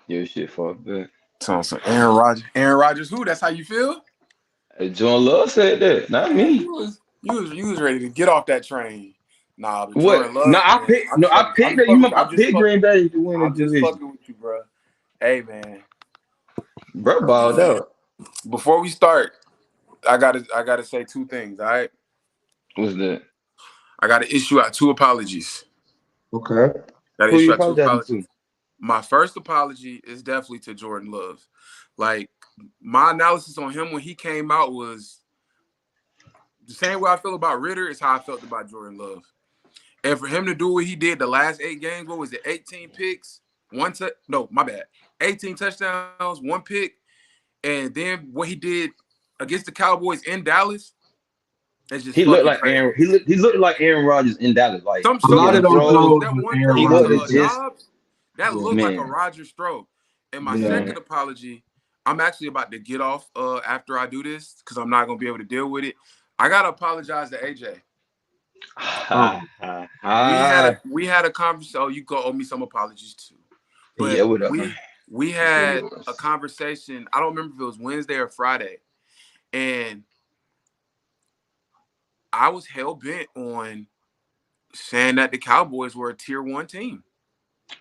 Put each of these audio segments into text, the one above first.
Your shit far back. So Aaron Rodgers. Aaron Rodgers, who? That's how you feel? Hey, John Love said that, not Man, me. you was ready to get off that train. Nah, but What? Jordan No, Love, I man. picked. No, I I'm picked just that. You fucking with you. remember? I picked Green Bay to win the I'm just division. fucking with you, bro. Hey, man. Bro, balled out. Before we start, I gotta say two things. All right, What's that? I gotta issue out two apologies. Okay. Gotta Who you issue out two apologizing to? apologies. My first apology is definitely to Jordan Love. Like my analysis on him when he came out was the same way I feel about Ritter is how I felt about Jordan Love. And for him to do what he did the last 8 games, what was it? 18 picks, no, my bad. 18 touchdowns, one pick, and then what he did against the Cowboys in Dallas, it's just He looked fucking like crazy. Aaron. He looked like Aaron Rodgers in Dallas. Like Some A some of lot some of them those throws. throws that was one Aaron throw He to looked Rodgers. just Dobbs, that Yeah. looked like a man. Rodgers throw. And my Yeah. second apology, I'm actually about to get off after I do this because I'm not gonna be able to deal with it. I gotta apologize to AJ. Oh. We had a conversation. Oh, you go owe me some apologies too. Yeah, But what up, man? we That's what it had a was. conversation. I don't remember if it was Wednesday or Friday, and I was hell bent on saying that the Cowboys were a tier 1 team.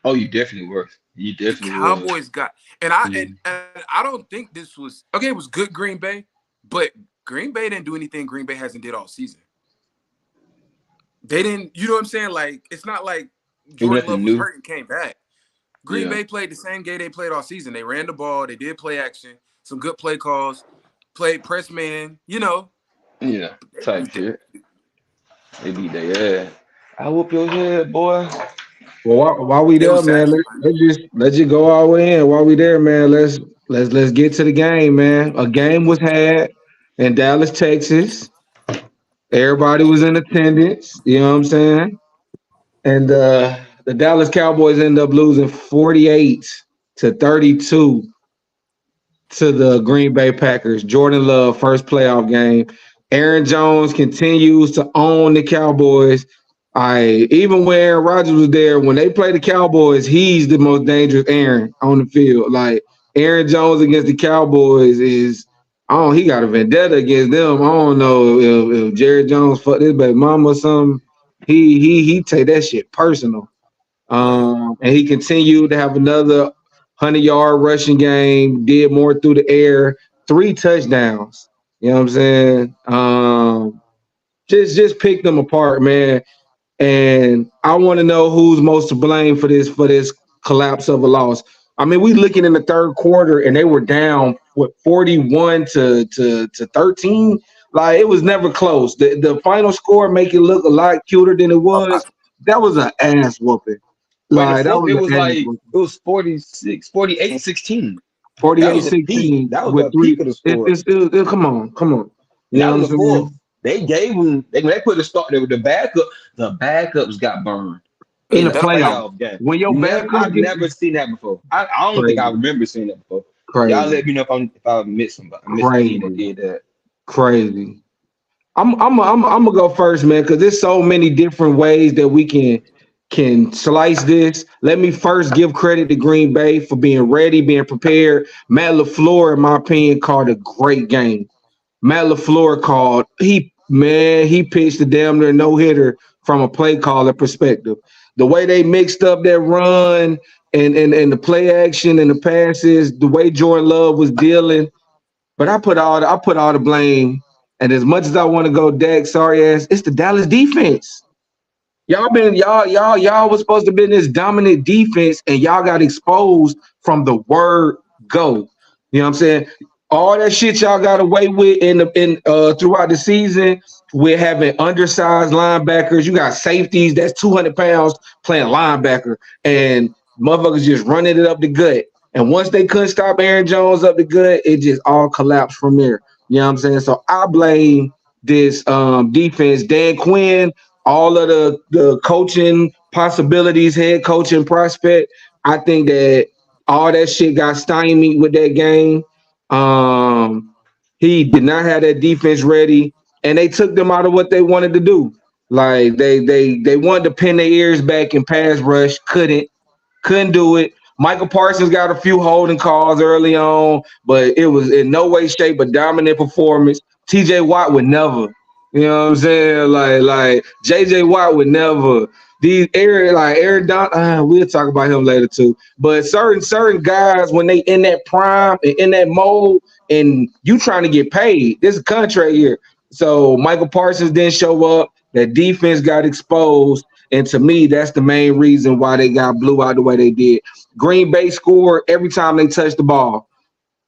Oh, you definitely were. You The definitely was. Cowboys got, and I and, Mhm. and I don't think this was okay. It was good Green Bay, but Green Bay didn't do anything Green Bay hasn't did all season. They didn't, you know what I'm saying? Like it's not like It was Jordan Love nothing was new. hurt and came back. Green Yeah. Bay played the same game they played all season. They ran the ball, they did play action, some good play calls, played press man. Yeah. They Type beat that. shit. They beat their ass. I whoop your head, boy. Well, while we It there, was man, actually let's just go all the way in. While we there, man, let's get to the game, man. A game was had in Dallas, Texas. Everybody was in attendance. You know what I'm saying? And the Dallas Cowboys end up losing 48-32 to the Green Bay Packers. Jordan Love, first playoff game. Aaron Jones continues to own the Cowboys. Even when Aaron Rodgers was there, when they play the Cowboys, he's the most dangerous Aaron on the field. Like Aaron Jones against the Cowboys is, oh, he got a vendetta against them. I don't know if Jerry Jones fucked his baby mama or something. He take that shit personal. right. And he continued to have another 100-yard rushing game, did more through the air, 3 touchdowns. You know what I'm saying? Just pick them apart, man. And I want to know who's most to blame for this collapse of a loss. I mean, we looking in the third quarter and they were down with 41 to 13. Like it was never close. The final score make it look a lot cuter than it A lot. was. That was an ass whooping. Well, in the Like that fourth, was it an was ass like whooping. it was 48-16. That was the peak. 48-16 That was with the three. peak of the It, score. it's it, come on. You And know that what was I'm the fourth. saying? They gave them. When they put the start. The backup. The backups got burned In in the a That's playoff, playoff game. when your backup I've get never seen that before. I don't think I crazy, remember seeing that before. Y'all crazy, let me know if I missed somebody. I missed a team that crazy, did that. crazy. I'm gonna go first, man, because there's so many different ways that we can slice this. Let me first give credit to Green Bay for being ready, being prepared. Matt LaFleur, in my opinion, called a great game. Matt LaFleur called he pitched a damn near no hitter from a play caller perspective. The way they mixed up that run and the play action and the passes, the way Jordan Love was dealing. But I put all the blame. And as much as I want to go Dak, sorry ass, it's the Dallas defense. Y'all was supposed to be in this dominant defense, and y'all got exposed from the word go. You know what I'm saying? All that shit y'all got away with in throughout the season with having undersized linebackers. You got safeties that's 200 pounds playing linebacker, and motherfuckers just running it up the gut. And once they couldn't stop Aaron Jones up the gut, it just all collapsed from there. You know what I'm saying? So I blame this defense. Dan Quinn, all of the coaching possibilities, head coaching prospect. I think that all that shit got stymied with that game. Um, he did not have that defense ready, and they took them out of what they wanted to do. Like they wanted to pin their ears back and pass rush, couldn't do it. Michael Parsons got a few holding calls early on, but it was in no way, shape, a dominant performance. TJ Watt would never. You know what I'm saying? Like JJ Watt would never. These Aaron Don, we'll talk about him later too. But certain guys, when they in that prime and in that mode, and you trying to get paid, this is a contract year. So Michael Parsons didn't show up. That defense got exposed, and to me, that's the main reason why they got blew out the way they did. Green Bay scored every time they touched the ball.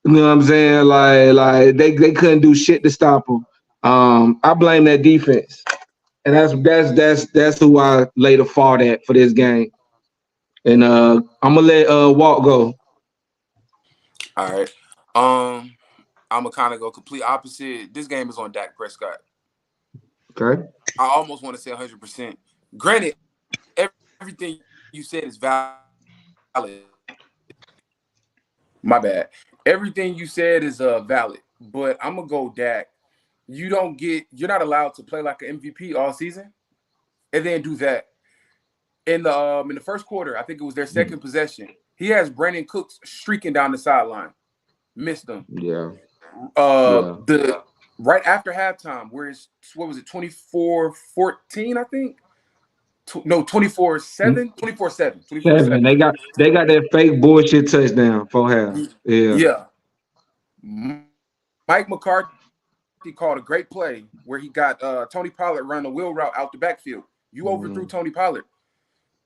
You know what I'm saying? Like they couldn't do shit to stop them. I blame that defense. And that's who I lay the fault at for this game. And I'm gonna let Walt go. All right. I'm gonna kind of go complete opposite. This game is on Dak Prescott. Okay. I almost want to say 100%. Granted, everything you said is valid. My bad. Everything you said is valid, but I'm gonna go Dak. You're not allowed to play like an MVP all season and then do that. In the first quarter, I think it was their second possession. He has Brandon Cooks streaking down the sideline. Missed them. Yeah. The right after halftime, where it's 24-14, I think. 24-7. 24-7. They got that fake bullshit touchdown for half. Yeah. Mike McCarthy called a great play where he got Tony Pollard running a wheel route out the backfield. You overthrew Tony Pollard.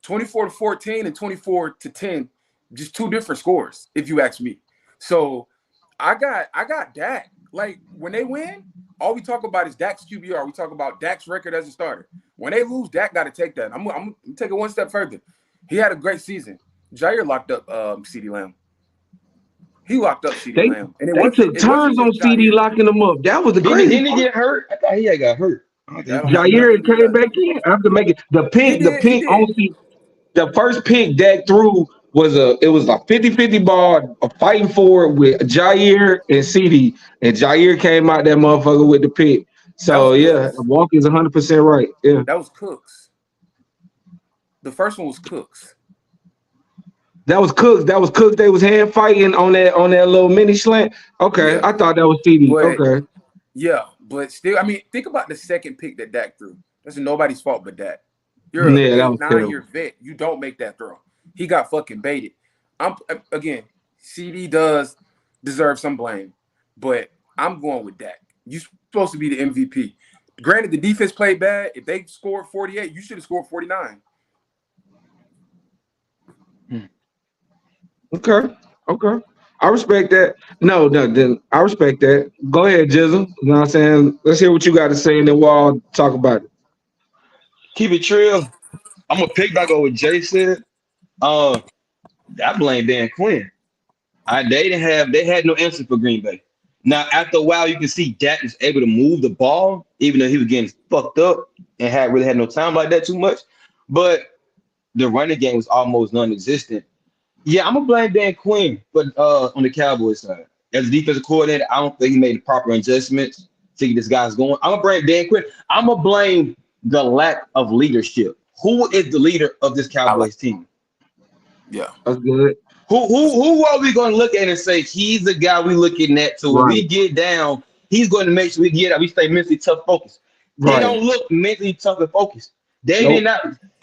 24-14 and 24-10, just two different scores, if you ask me. So I got Dak. Like when they win, all we talk about is Dak's QBR. We talk about Dak's record as a starter. When they lose, Dak got to take that. I'm gonna take it one step further. He had a great season. Jair locked up CeeDee Lamb. He locked up CeeDee Lamb. And they took turns on CD locking him up. That was a great. Didn't he get hurt? I thought he got hurt. Jair came back in after making the pick. The pick on CD. The first pick Dak threw was a 50-50 ball, a fighting for it with Jair and CD. And Jair came out that motherfucker with the pick. So yeah, Walker's 100% right. Yeah. That was Cooks. The first one was Cooks. That was Cooks. They was hand fighting on that little mini slant. Okay, yeah. I thought that was CD. Okay. Yeah, but still, I mean, think about the second pick that Dak threw. That's nobody's fault but Dak. You're a 9-year vet. You don't make that throw. He got fucking baited. Again, CD does deserve some blame, but I'm going with Dak. You're supposed to be the MVP. Granted, the defense played bad. If they scored 48, you should have scored 49. Okay. I respect that. No, then I respect that. Go ahead, Jizzle. You know what I'm saying? Let's hear what you got to say, and then we'll all talk about it. Keep it real. I'm gonna pick back on what Jay said. I blame Dan Quinn. They had no answer for Green Bay. Now, after a while, you can see Dak is able to move the ball, even though he was getting fucked up and really had no time like that too much. But the running game was almost non-existent. Yeah, I'm gonna blame Dan Quinn, but on the Cowboys side, as a defensive coordinator, I don't think he made the proper adjustments to get this guy's going. I'm gonna blame Dan Quinn. I'm gonna blame the lack of leadership. Who is the leader of this Cowboys team? Yeah, that's good. Who are we going to look at and say he's the guy we looking at? So when we get down, he's going to make sure we stay mentally tough, focused. Right. They don't look mentally tough and focused. They did not.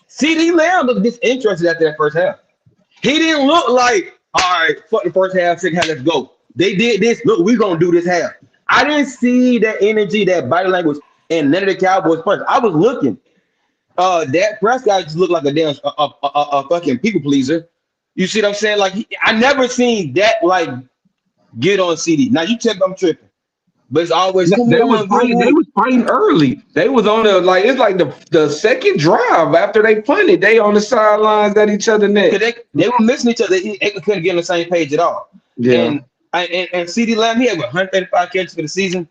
CeeDee Lamb looked disinterested after that first half. He didn't look like, all right, fuck the first half, second half, let's go. They did this. Look, we're going to do this half. I didn't see that energy, that body language, and none of the Cowboys punch. I was looking. Dak Prescott just looked like a damn a fucking people pleaser. You see what I'm saying? Like I never seen that like get on CD. Now you tell me I'm tripping, but it's always they was fighting early. They was on it's like the second drive after they punted. They on the sidelines at each other neck. They were missing each other. They couldn't get on the same page at all. Yeah. And CeeDee Lamb, he had 135 catches for the season.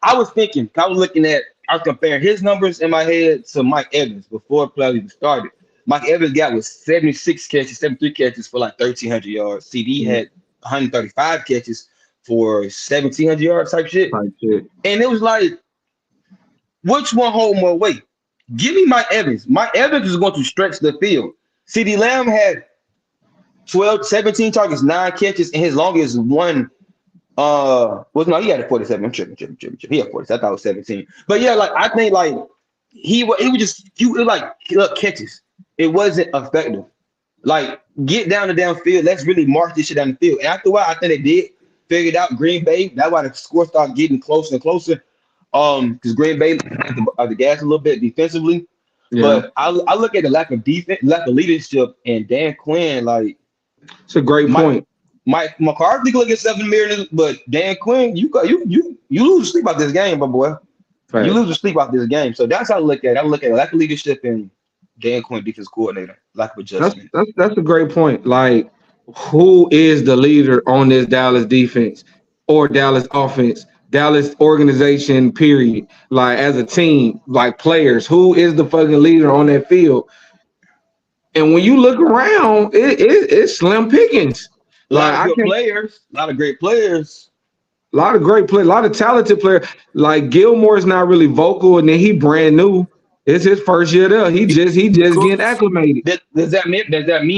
I was comparing his numbers in my head to Mike Evans before the play even started. Mike Evans got 76 catches, 73 catches for like 1,300 yards. CD had 135 catches for 1,700 yards type shit. And it was like, which one hold more weight? Give me Mike Evans. Mike Evans is going to stretch the field. CeeDee Lamb had 17 targets, 9 catches, and his longest one. He had a 47. I'm tripping. He had 40. I thought it was 17. But yeah, like I think like he was just catches. It wasn't effective. Like get down the downfield. Let's really march this shit down the field. And after a while, I think they did figure it out. Green Bay. That's why the score started getting closer and closer. Because Green Bay the gas a little bit defensively. Yeah. But I look at the lack of defense, lack of leadership, and Dan Quinn. Like it's a great point. Mike McCarthy could get $7 million, but Dan Quinn, you lose sleep about this game, my boy. Right. You lose sleep about this game. So that's how I look at it. I look at it, lack of leadership and Dan Quinn, defense coordinator, lack of adjustment. That's a great point. Like, who is the leader on this Dallas defense or Dallas offense, Dallas organization, period? Like, as a team, like players, who is the fucking leader on that field? And when you look around, it's slim pickings. A lot of great players, a lot of great players. A lot of great players, a lot of talented players. Like Gilmore's not really vocal, and then he brand new. It's his first year there. He just getting acclimated. Does that mean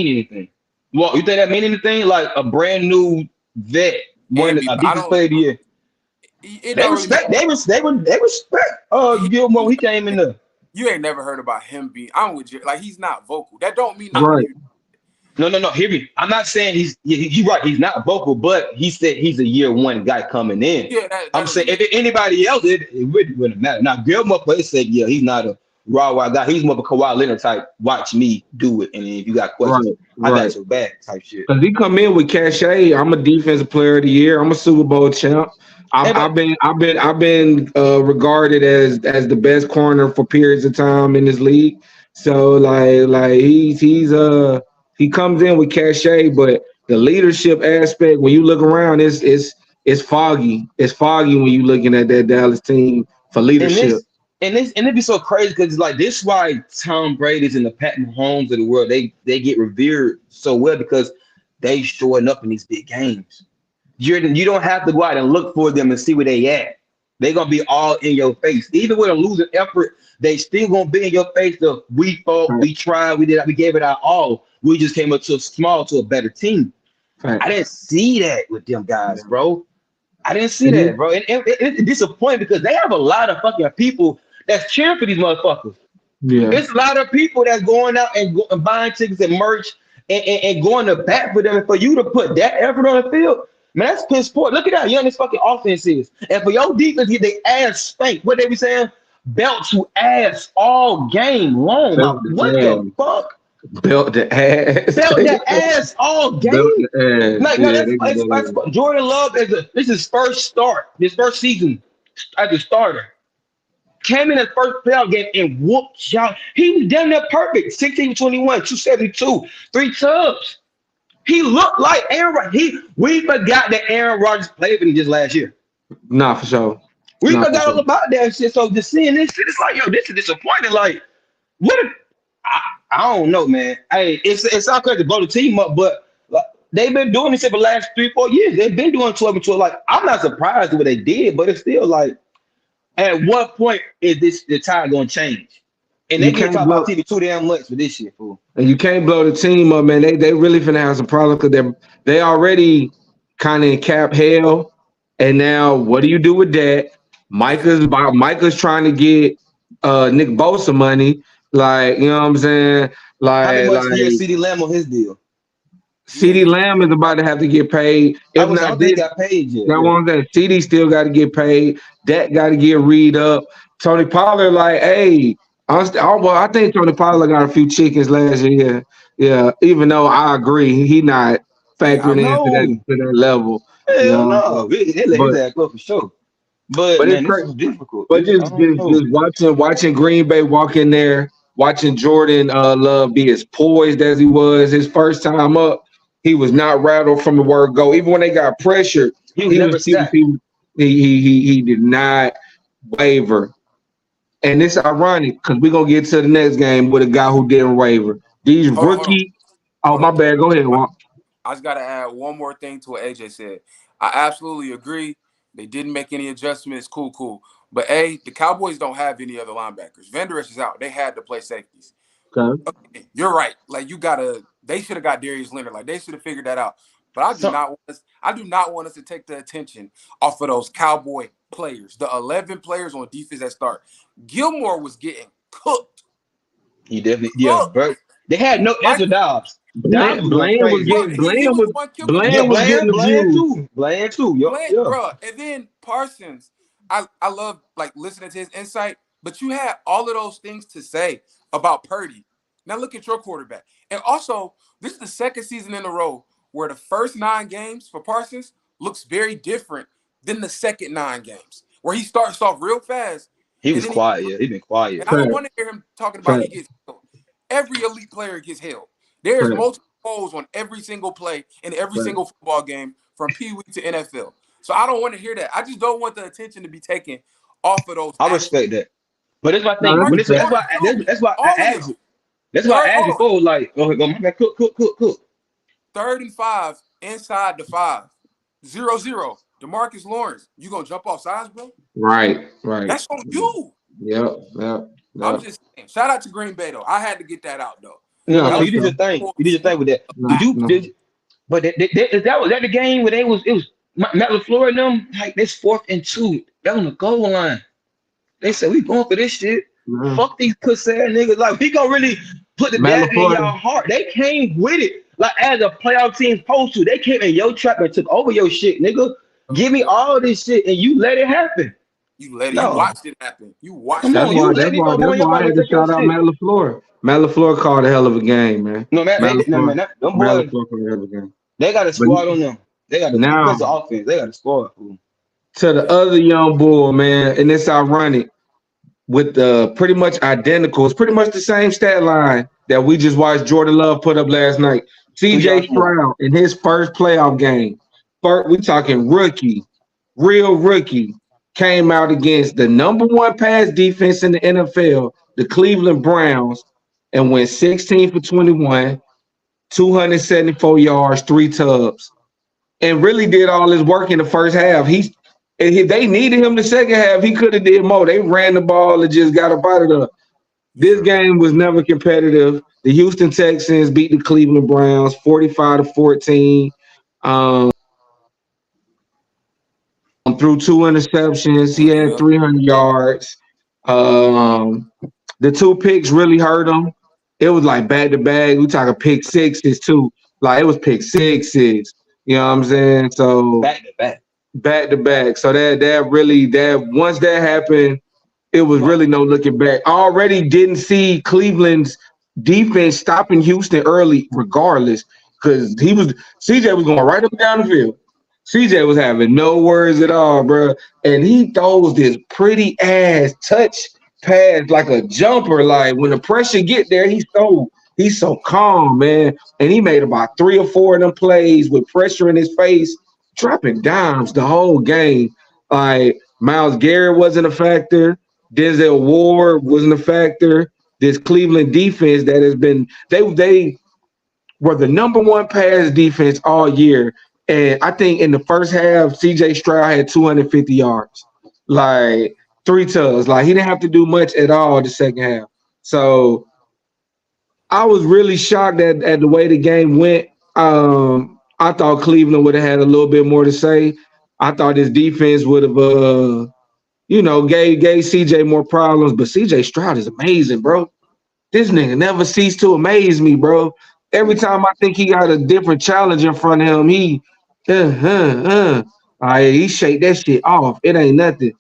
anything? Well, you think that mean anything? Like a brand new vet, one a defensive player of the year. They respect Gilmore when he came in there. You ain't never heard about him being. I'm with you. Like he's not vocal. That don't mean nothing. Right. No. Hear me. I'm not saying he's right. He's not vocal, but he said he's a year one guy coming in. Yeah, I'm saying if anybody else, it really wouldn't matter. Now Gilmore players said, yeah, he's not a raw wild guy. He's more of a Kawhi Leonard type. Watch me do it, and if you got questions, I got your back type shit. Because he come in with cachet. I'm a defensive player of the year. I'm a Super Bowl champ. I've been regarded as the best corner for periods of time in this league. So like he comes in with cachet, but the leadership aspect, when you look around, it's foggy. It's foggy when you're looking at that Dallas team for leadership. And it'd be so crazy because like this is why Tom Brady's and the Pat Mahomes of the world, they get revered so well because they showing up in these big games. You don't have to go out and look for them and see where they at. They're gonna be all in your face. Even with a losing effort, they still gonna be in your face. We fought, we tried, we gave it our all. We just came up to a better team. Right. I didn't see that with them guys, bro. I didn't see that, bro. And it's disappointing because they have a lot of fucking people that's cheering for these motherfuckers. Yeah. It's a lot of people that's going out and buying tickets and merch and going to bat for them. And for you to put that effort on the field, man, that's piss poor. Look at how young this fucking offense is. And for your defense, get their ass spanked. What they be saying? Belt to ass all game long. What the fuck? Belt the ass. Belt the ass all game. Like, yeah, that's Jordan Love this is his first start, his first season as a starter. Came in his first playoff game and whooped y'all. He was damn near perfect. 16-21, 272, 3 tubs. He looked like Aaron Rodgers. We forgot that Aaron Rodgers played with him just last year. Nah, for sure. We forgot all about that shit. So just seeing this shit, it's like, yo, this is disappointing. Like, what if I don't know, man. Hey, it's not crazy to blow the team up, but like, they've been doing this for the last 3-4 years. They've been doing 12-12. Like, I'm not surprised with what they did, but it's still like, at what point is the tide gonna change? And they can't talk about TV too damn much for this shit, fool. And you can't blow the team up, man. They really finna have some problems because they already kind of in cap hell. And now, what do you do with that? Micah's trying to get Nick Bosa money. Like, you know what I'm saying? Like, how much CeeDee Lamb on his deal? CeeDee Lamb is about to have to get paid. I don't think he got paid yet. That one that CeeDee still got to get paid. That got to get read up. Tony Pollard, like, hey, I think Tony Pollard got a few chickens last year. Yeah, even though I agree, he not factoring into that level. Hell no, they let that go for sure. But man, it's difficult. But just watching Green Bay walk in there, watching Jordan Love be as poised as he was his first time up, he was not rattled from the word go. Even when they got pressured, he did not waver. And it's ironic because we're gonna get to the next game with a guy who didn't waver. These rookie. Oh, my bad. Go ahead, Juan. I just gotta add one more thing to what AJ said. I absolutely agree. They didn't make any adjustments. Cool. But the Cowboys don't have any other linebackers. Van Der Esch is out. They had to play safeties. Okay. You're right. Like you gotta they should have got Darius Leonard. Like they should have figured that out. But I do not want us to take the attention off of those Cowboy players, the 11 players on defense that start. Gilmore was getting cooked. He definitely, bro. They had no Ezra Dobbs. Bland was getting abused. Bland too. Bro. And then Parsons, I love like listening to his insight, but you had all of those things to say about Purdy. Now look at your quarterback. And also, this is the second season in a row where the first 9 games for Parsons looks very different than the second 9 games, where he starts off real fast. He was quiet. He's been quiet. And I don't want to hear him talking about he gets held. Every elite player gets held. There's multiple holes on every single play in every single football game from Pee Wee to NFL. So I don't want to hear that. I just don't want the attention to be taken off of those. I respect that. But that's my thing. That's why I asked you. That's why I asked you for, like, go ahead, cook. 3rd and 5 inside the 5. 0-0. DeMarcus Lawrence, you gonna jump off sides, bro? Right. That's on you. Yep. I'm just saying. Shout out to Green Bay though. I had to get that out though. No, you did your thing. You did your thing with that. But that was the game where it was Matt LaFleur and them, like, this 4th and 2. That on the goal line. They said, we going for this shit. Fuck these pussy ass niggas. Like, we gonna really put the dagger in your heart. They came with it. Like, as a playoff team supposed to. They came in your trap and took over your shit, nigga. Give me all this shit and you let it happen. You watched it happen. You watched it. That's why I had to shout out Matt LaFleur. Matt LaFleur called a hell of a game, man. No, man, them boys, they got a squad on them. They got a offense. They got a squad. To the other young bull, man, and it's ironic with the pretty much identical. It's pretty much the same stat line that we just watched Jordan Love put up last night. CJ Stroud in his first playoff game. We talking rookie, real rookie, came out against the number 1 pass defense in the NFL, the Cleveland Browns, and went 16 for 21, 274 yards, 3 tubs, and really did all his work in the first half. They needed him the second half. He could have did more. They ran the ball and just got up out of there. This game was never competitive. The Houston Texans beat the Cleveland Browns 45-14. Threw 2 interceptions. He had 300 yards. The 2 picks really hurt him. It was like back to back. We talking pick sixes too. Like, it was pick sixes. You know what I'm saying? So back to back. So that once that happened, it was really no looking back. I already didn't see Cleveland's defense stopping Houston early, regardless, because CJ was going right up and down the field. CJ was having no worries at all, bro. And he throws this pretty ass touch pass like a jumper. Like, when the pressure get there, he's so calm, man. And he made about 3 or 4 of them plays with pressure in his face, dropping dimes the whole game. Like, Myles Garrett wasn't a factor. Denzel Ward wasn't a factor. This Cleveland defense that has been they were the number 1 pass defense all year. And I think in the first half, CJ Stroud had 250 yards, like 3 tubs. Like, he didn't have to do much at all the second half. So I was really shocked at the way the game went. I thought Cleveland would have had a little bit more to say. I thought his defense would have, gave CJ more problems. But CJ Stroud is amazing, bro. This nigga never ceased to amaze me, bro. Every time I think he got a different challenge in front of him, he shake that shit off. It ain't nothing.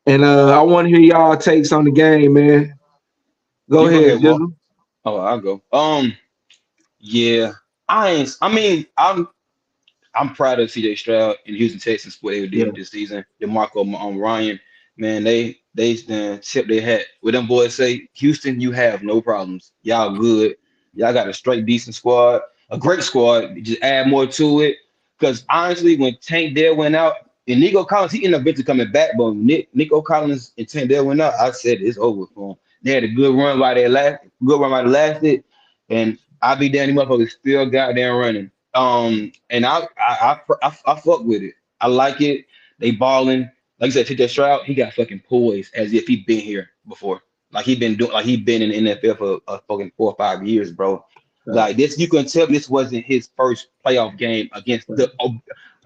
And I want to hear y'all takes on the game, man. Go ahead, Jizzle. Oh, I'll go. Yeah. I'm proud of CJ Stroud and Houston Texans for what they did this season. DeMarco Ryan, man, they tip their hat. What them boys say, Houston, you have no problems. Y'all good. Y'all got a straight decent squad, a great squad. Just add more to it. Because honestly, when Tank Dell went out, and Nico Collins, he ended up eventually coming back, but when Nico Collins and Tank Dell went out, I said it's over for them. They had a good run while they lasted, and I be damn, the motherfuckers still goddamn running. And I fuck with it. I like it. They balling. Like you said, TJ Stroud, he got fucking poise as if he been here before. Like he been in the NFL for fucking 4 or 5 years, bro. Like this, you can tell this wasn't his first playoff game against the.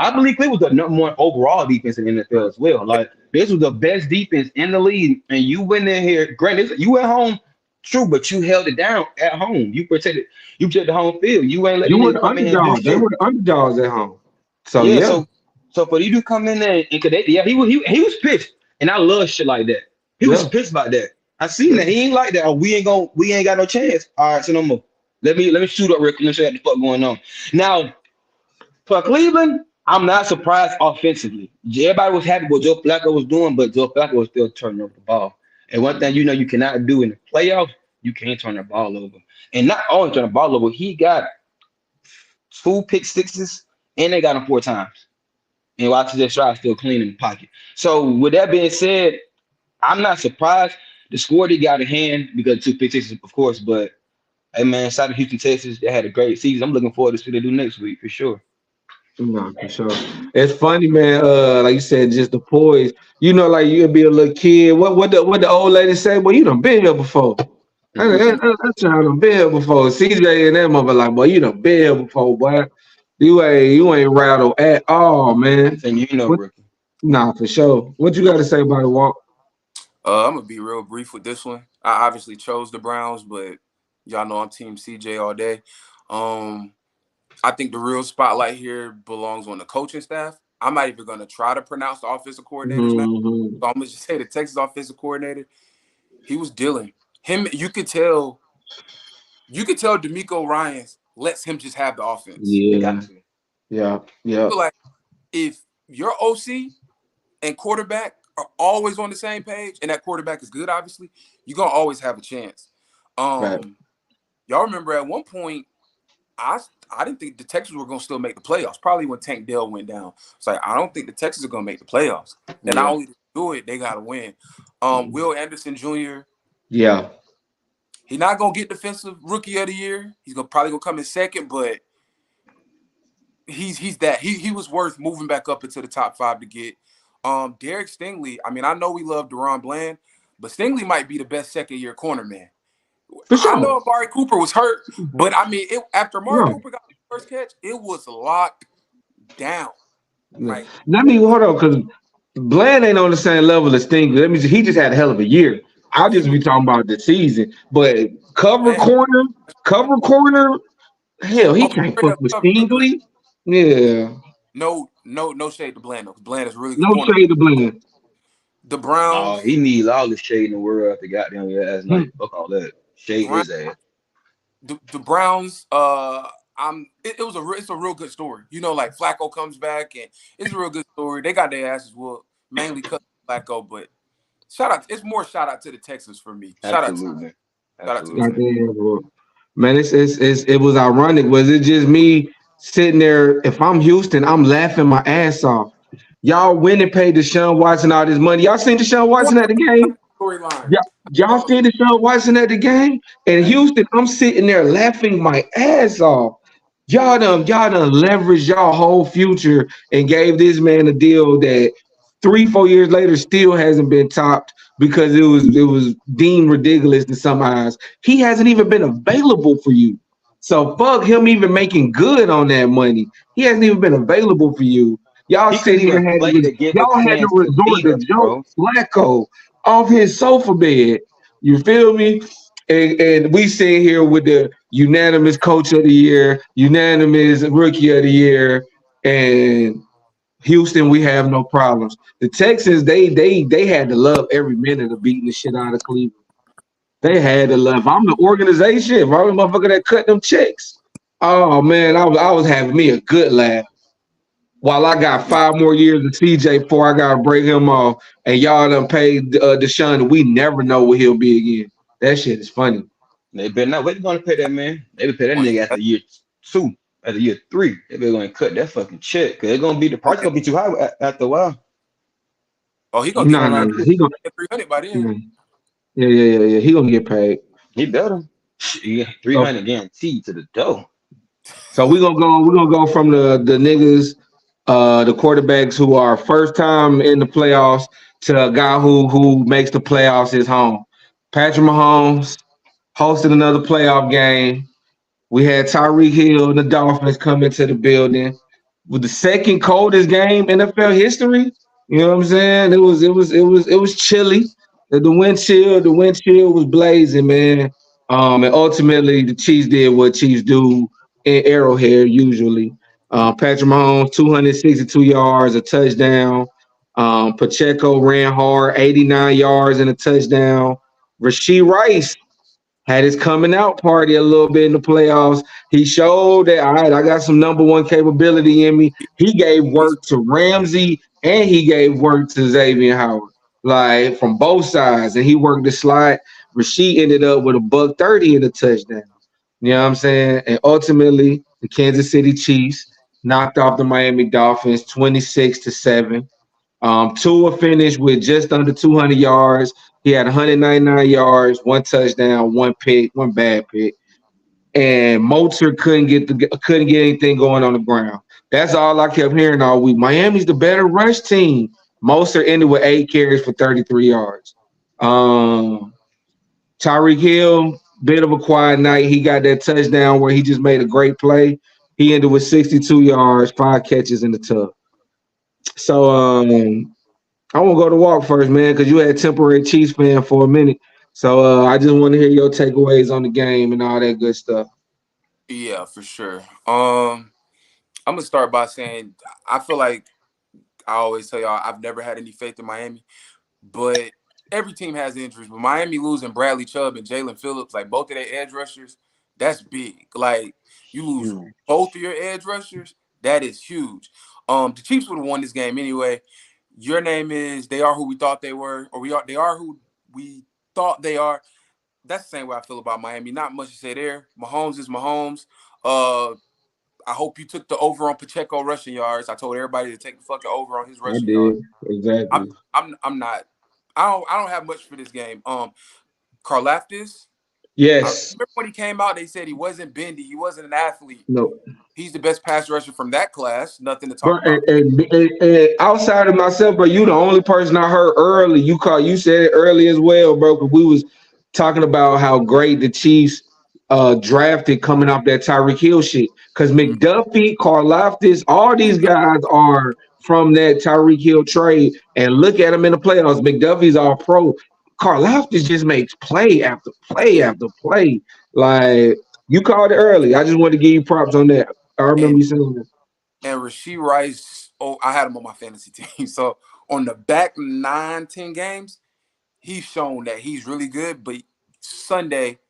I believe it was the number one overall defense in the NFL as well. Like this was the best defense in the league, and you went in here. Granted, you at home, true, but you held it down at home. You protected the home field. You ain't letting them come in and do shit. They were the underdogs at home. So yeah. So for you to come in there and he was pissed, and I love shit like that. He was pissed about that. I seen that. He ain't like that. Oh, we ain't got no chance. All right, so no more. Let me shoot up real quick. Let me show you what the fuck going on. Now, for Cleveland, I'm not surprised offensively. Everybody was happy with what Joe Flacco was doing, but Joe Flacco was still turning over the ball. And one thing you cannot do in the playoffs, you can't turn the ball over. And not only turn the ball over, he got 2 pick sixes, and they got him 4 times. And Washington Stroud still clean in the pocket. So with that being said, I'm not surprised. The score they got in hand because 2 pick sixes, of course, but hey man, shout out to Houston, Texas. They had a great season. I'm looking forward to see what they do next week for sure. No, for sure. It's funny, man. Like you said, just the poise. Like you'd be a little kid. What the old lady say? Well, you done been here before. That child done been here before. CJ and that mother like, boy, you done been here before, boy. You ain't rattled at all, man. And rookie. Nah, for sure. What you got to say about it, Walt? I'm gonna be real brief with this one. I obviously chose the Browns, but y'all know I'm Team CJ all day. I think the real spotlight here belongs on the coaching staff. I'm not even gonna try to pronounce the offensive coordinator's name. So I'm gonna just say the Texas offensive coordinator. He was dealing him. You could tell DeMeco Ryans lets him just have the offense. Yeah. Like if your OC and quarterback are always on the same page, and that quarterback is good, obviously, you're gonna always have a chance. Y'all remember at one point, I didn't think the Texans were gonna still make the playoffs. Probably when Tank Dell went down, it's like I don't think the Texans are gonna make the playoffs. And not only to do it, they gotta win. Will Anderson Jr. Yeah. He's not gonna get defensive rookie of the year. He's probably gonna come in second, but he's that. He was worth moving back up into the top 5 to get. Derek Stingley. I mean, I know we love Deron Bland, but Stingley might be the best second-year corner, man. For sure. I know Amari Cooper was hurt, but I mean, after Amari Cooper got the first catch, it was locked down. Like, hold on, because Bland ain't on the same level as Stingley. That means he just had a hell of a year. I'll just be talking about the season, but cover corner, hell, he can't fuck with Stingley. Yeah. No shade to Bland though. Bland is really good. No shade to Bland. The Browns. He needs all the shade in the world after goddamn your ass. Fuck all that. Shade his ass. The Browns. It's a real good story. Like Flacco comes back and it's a real good story. They got their asses whooped, mainly because of Flacco, but it's more shout out to the Texans for me. Shout out to the Texans. Man, it was ironic. Was it just me sitting there? If I'm Houston, I'm laughing my ass off. Y'all went and paid Deshaun Watson all this money. Y'all seen Deshaun Watson at the game? Y'all seen Deshaun Watson at the game? And Houston, I'm sitting there laughing my ass off. Y'all done leveraged y'all whole future and gave this man a deal that 3-4 years later still hasn't been topped because it was deemed ridiculous in some eyes. He hasn't even been available for you. So fuck him even making good on that money. He hasn't even been available for you. Y'all had to resort to Joe Flacco off his sofa bed. You feel me? And we sit here with the unanimous coach of the year, unanimous rookie of the year, and Houston, we have no problems. The Texans, they had to love every minute of beating the shit out of Cleveland. They had to love. I'm the organization. If I'm the motherfucker that cut them checks, oh man, I was having me a good laugh. While I got 5 more years of CJ before I gotta break him off, and y'all done paid Deshaun, and we never know what he'll be again. That shit is funny. They better not. What you gonna pay that man? They better pay that nigga after year 2. After year 3, they're going to cut that fucking check because they're going to be the price going to be too high after a while. Oh, he going to he gonna get 300 by then. Yeah. He going to get paid. He better. Yeah, 300 guaranteed to the dough. So we're gonna go from the niggas, the quarterbacks who are first time in the playoffs to a guy who makes the playoffs his home. Patrick Mahomes hosted another playoff game We had Tyreek Hill and the Dolphins come into the building with the second coldest game in NFL history. You know what I'm saying? It was chilly. The wind chill was blazing, man. And ultimately the Chiefs did what Chiefs do in Arrowhead usually. Patrick Mahomes, 262 yards, a touchdown. Pacheco ran hard, 89 yards and a touchdown. Rashee Rice had his coming out party a little bit in the playoffs. He showed that, all right, I got some number one capability in me. He gave work to Ramsey and he gave work to Xavier Howard, like from both sides. And he worked the slide. Rasheed ended up with a $130 and a touchdown. You know what I'm saying? And ultimately, the Kansas City Chiefs knocked off the Miami Dolphins 26-7. Tua finished with just under 200 yards. He had 199 yards, one touchdown, one pick, one bad pick, and Mostert couldn't get anything going on the ground. That's all I kept hearing all week. Miami's the better rush team. Mostert ended with 8 carries for 33 yards. Tyreek Hill, bit of a quiet night. He got that touchdown where he just made a great play. He ended with 62 yards, 5 catches in the tub. So I want to go to Walk first, man, because you had temporary Chiefs fan for a minute. So I just want to hear your takeaways on the game and all that good stuff. Yeah, for sure. I'm gonna start by saying I feel like I always tell y'all I've never had any faith in Miami, but every team has injuries. But Miami losing Bradley Chubb and Jalen Phillips, like both of their edge rushers, that's big. Like you lose both of your edge rushers, that is huge. The Chiefs would have won this game anyway. Your name is they are who we thought they were, or they are who we thought they are. That's the same way I feel about Miami. Not much to say there. Mahomes is Mahomes. I hope you took the over on Pacheco rushing yards. I told everybody to take the fucking over on his rushing yards. Exactly. I'm not. I don't have much for this game. Karlaftis. Yes. Remember when he came out, they said he wasn't bendy. He wasn't an athlete. No. He's the best pass rusher from that class. Nothing to talk about. And outside of myself, bro, you the only person I heard early. You said it early as well, bro. Because we was talking about how great the Chiefs drafted coming off that Tyreek Hill shit. Because McDuffie, Karlaftis, all these guys are from that Tyreek Hill trade. And look at him in the playoffs. McDuffie's all pro. Karlaftis just makes play after play after play. Like, you called it early. I just want to give you props on that. I remember you saying that. And Rashee Rice, I had him on my fantasy team. So on the back 9-10 games, he's shown that he's really good. But Saturday,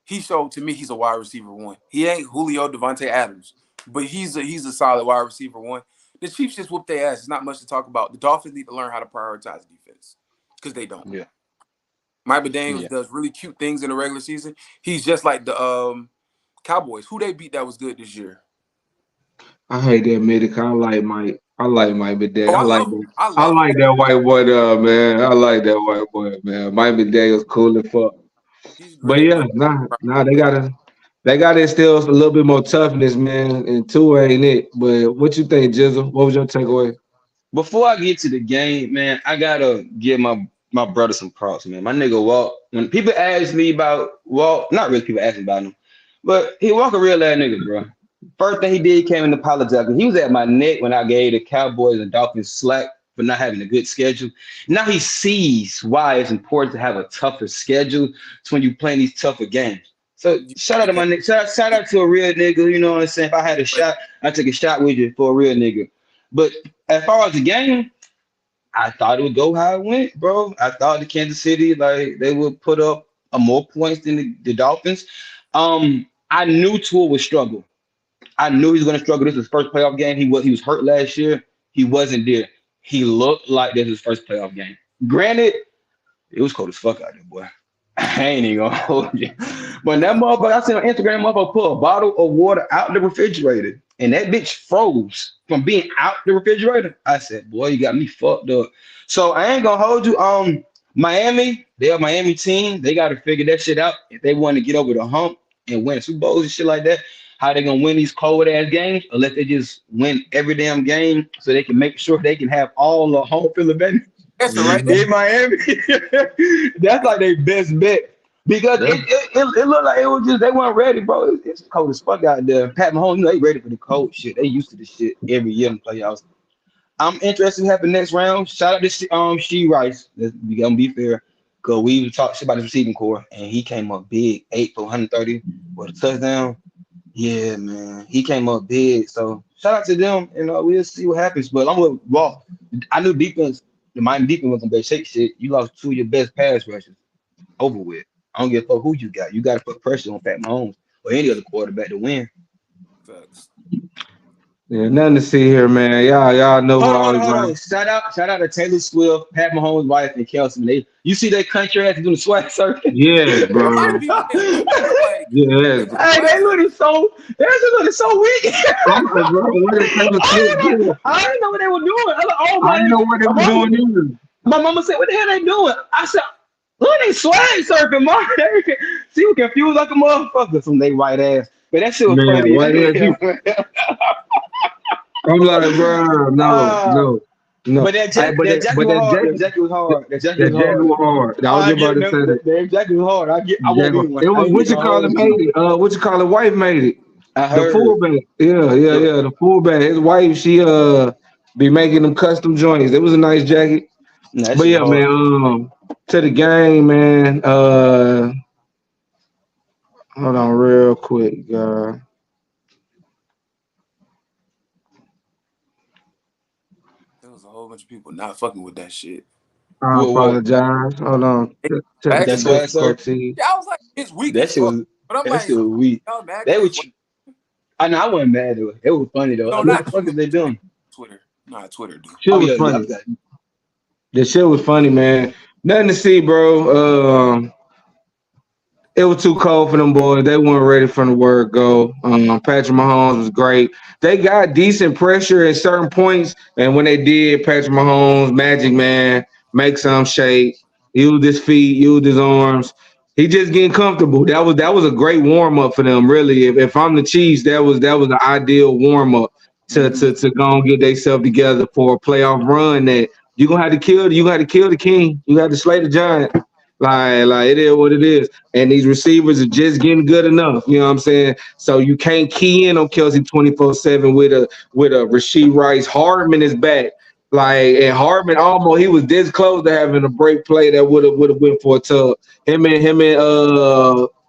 he showed to me he's a wide receiver 1. He ain't Julio Devontae Adams, but he's a solid wide receiver 1. The Chiefs just whooped their ass. It's not much to talk about. The Dolphins need to learn how to prioritize defense because they don't. Yeah. Mike McDaniels does really cute things in the regular season. He's just like the Cowboys. Who they beat that was good this year? I hate to admit it. I like Mike McDaniel. I like that white boy, man. I like that white boy, man. Mike McDaniel's cool as fuck. But yeah, they gotta instill a little bit more toughness, man. And Tua ain't it. But what you think, Jizzle? What was your takeaway? Before I get to the game, man, I gotta give my brother some props, man. My nigga Walt. When people ask me about Walt, not really people ask me about him, but he Walt a real ass nigga, bro. First thing he did, came and apologized. He was at my neck when I gave the Cowboys and Dolphins slack for not having a good schedule. Now he sees why it's important to have a tougher schedule. It's when you playing these tougher games. So shout out to my nigga. Shout out to a real nigga. You know what I'm saying? If I had a shot, I'd take a shot with you for a real nigga. But as far as the game, I thought it would go how it went, bro. I thought the Kansas City, like, they would put up more points than the Dolphins. I knew Tua would struggle. I knew he was going to struggle. This was his first playoff game. He was hurt last year. He wasn't there. He looked like this was his first playoff game. Granted, it was cold as fuck out there, boy. I ain't even gonna hold you. But that motherfucker, I seen on Instagram, motherfucker put a bottle of water out the refrigerator, and that bitch froze from being out the refrigerator. I said, boy, you got me fucked up. So I ain't gonna hold you. Miami, they're a Miami team. They got to figure that shit out if they want to get over the hump and win Super Bowls and shit like that. How they gonna win these cold ass games, unless they just win every damn game so they can make sure they can have all the home field advantage. That's right in Miami. That's like their best bet. Because it looked like it was just they weren't ready, bro. It's cold as fuck out there. Pat Mahomes, they ready for the cold shit. They used to the shit every year in the playoffs. I'm interested in having next round. Shout out to She Rice. We gonna be fair, cause we talked about his receiving core, and he came up big, 8 for 130 with a touchdown. Yeah, man, he came up big. So shout out to them, and we'll see what happens. But I'm with Raw. I knew defense, the Miami defense was gonna be shake shit. You lost 2 of your best pass rushers. Over with. I don't give a fuck who you got. You got to put pressure on Pat Mahomes or any other quarterback to win. Facts. Yeah, nothing to see here, man. Y'all know Hold on. Shout out to Taylor Swift, Pat Mahomes' wife, and Kelsey. You see that country after doing the swag circuit? Yeah, bro. Yeah. Hey, they looking so weak. I didn't know what they were doing. I didn't know what they were doing either. My mama said, "What the hell they doing?" I said, "Look, they swag surfing, Mark." She was confused like a motherfucker from they white ass. But that shit was funny. I'm like, bro, no. But that jacket was hard. That jacket was hard. I was about to say that. That jacket was hard. It was what you call it made it. What you call it? Wife made it. The fullback. Yeah. The fullback. His wife, she be making them custom joints. It was a nice jacket. But yeah, man. To the game, man. Hold on, real quick, guys. Whole bunch of people not fucking with that shit. I apologize. Hold on. That's why I was like, it's weak. That shit was. But I'm like, weak. They were. I know I wasn't mad though. It was funny though. What the fuck is they doing? Twitter, dude. Shit was funny. The shit was funny, man. Nothing to see, bro. It was too cold for them boys. They weren't ready for the word go. Patrick Mahomes was great. They got decent pressure at certain points, and when they did, Patrick Mahomes, Magic Man, make some shake, use his feet, use his arms. He just getting comfortable. That was a great warm up for them. Really, if I'm the Chiefs, that was the ideal warm up to go and get themselves together for a playoff run. That you gonna have to kill. You got to kill the king. You got to slay the giant. Like it is what it is. And these receivers are just getting good enough. You know what I'm saying? So you can't key in on Kelsey 24/7 with a Rashee Rice. Hardman is back. And Hardman he was this close to having a break play that would have went for a tub. Him and